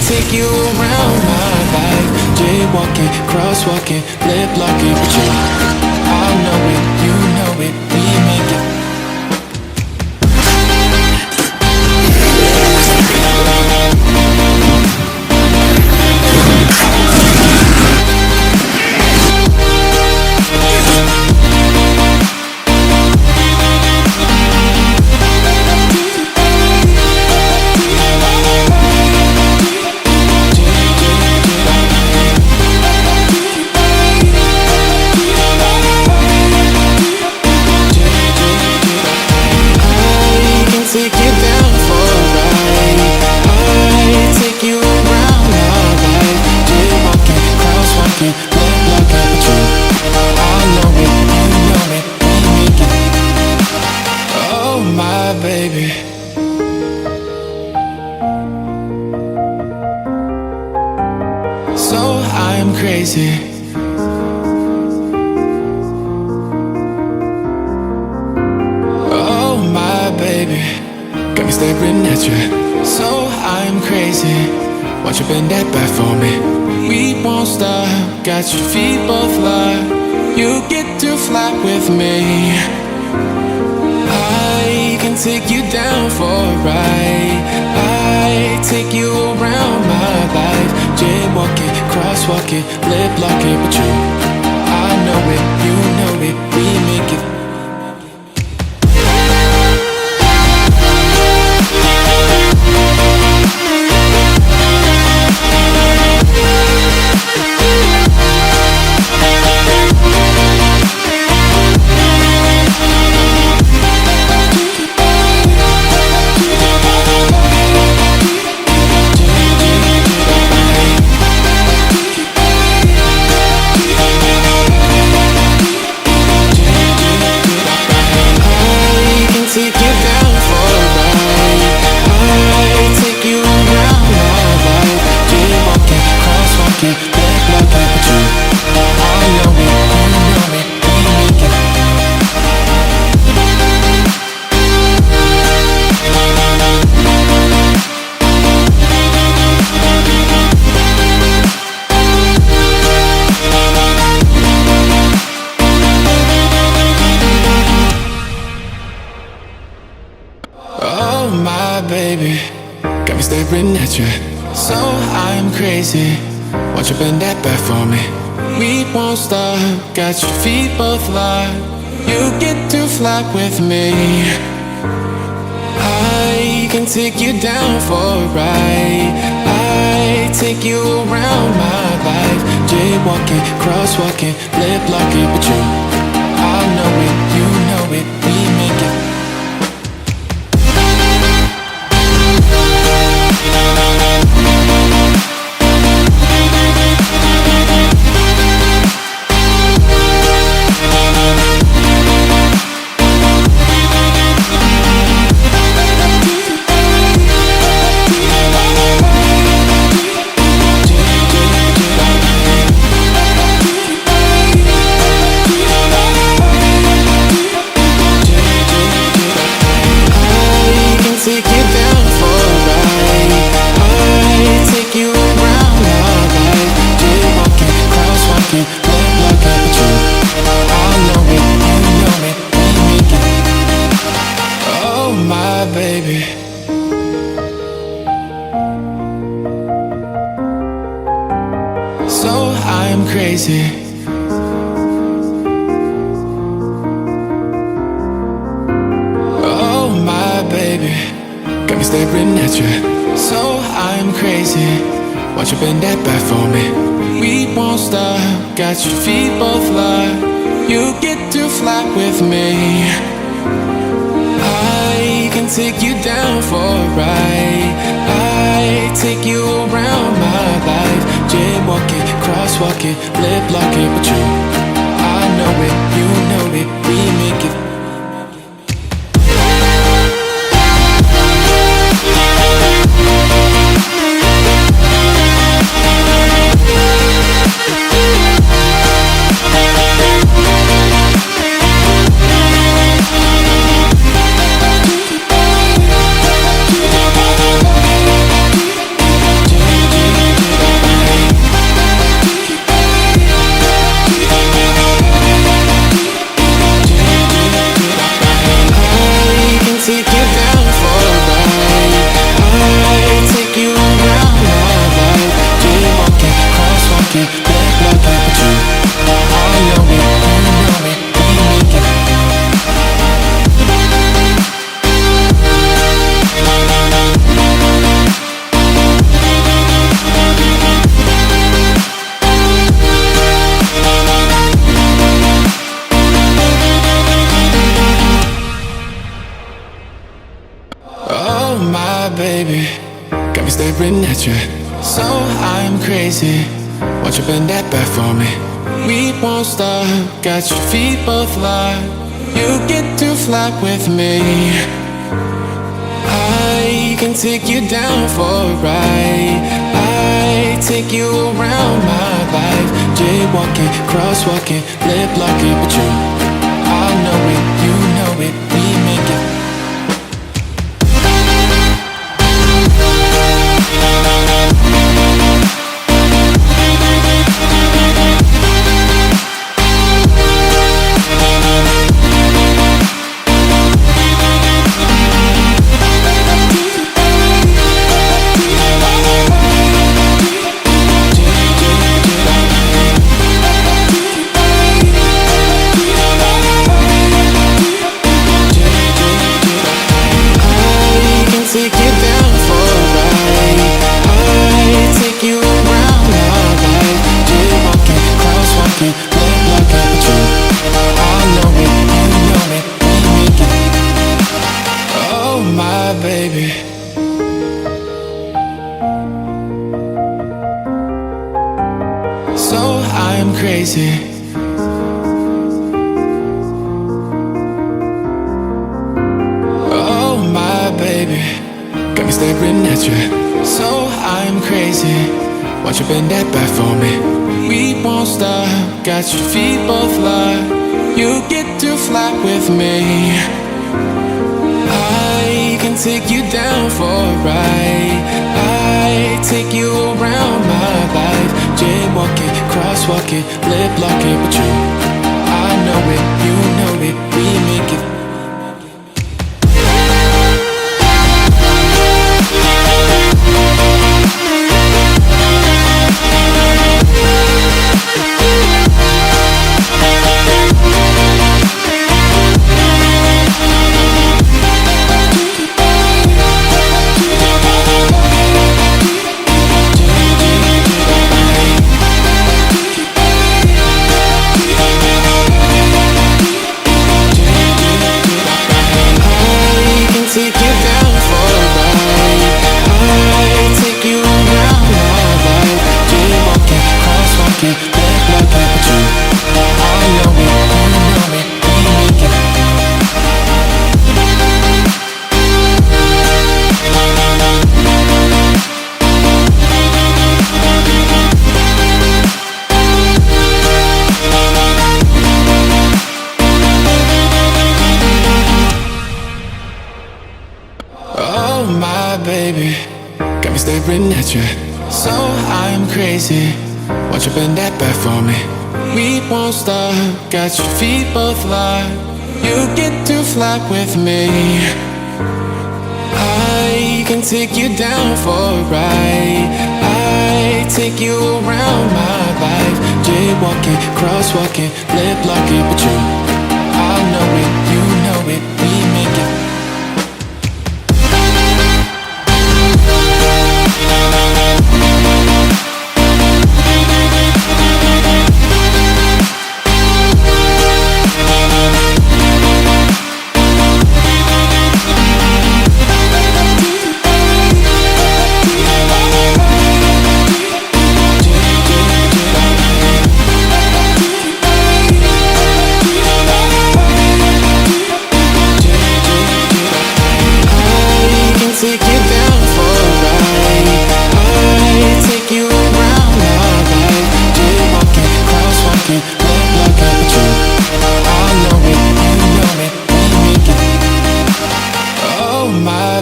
take you around my life, jaywalking, crosswalking, lip locking with you. I know it, you know it, we make it. Got your feet both light, you get to fly with me. I can take you down for a ride. I take you around my life, jaywalking, crosswalking, lip locking with you. I know it, you know it, we make it. So I'm crazy, won't you bend that back for me? We won't stop, got your feet both light, you get to fly with me. I can take you down for a ride. I take you around my life, jaywalking, crosswalking, lip locking with you. I know it, you know it, we make it. Oh my baby, got me staring at you. So I'm crazy, won't you bend that back for me? We won't stop, got your feet both light, you get to fly with me. I can take you down for a ride. I take you around my life, jaywalking, crosswalking, lip locking with you. I know it, you know it, we make it. baby, got me staring at you. So I'm crazy, watch you bend that back for me. We won't stop, got your feet both locked. You get to fly with me. I can take you down for a ride. I take you around my life. Jaywalking, crosswalking, lip locking, but you, I know it, you know it, we make it. Baby, so I'm crazy. Oh my baby, got me staring at you. So I'm crazy, watch you bend that back for me. We won't stop, got your feet both locked. You get to fly with me. I can take you down for a ride. I take you around my life. Jaywalking, crosswalking, lip locking, but you, I know it, you know it, we make it. Oh my baby, got me staring at you. So I'm crazy, watch you bend that back for me. We won't stop, got your feet both locked. You get to fly with me. I can take you down for a ride. I take you around my life. Jaywalking, crosswalking, lip locking, but you, I know it, you know it, we make it.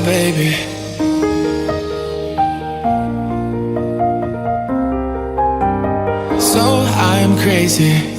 Baby, so I'm crazy.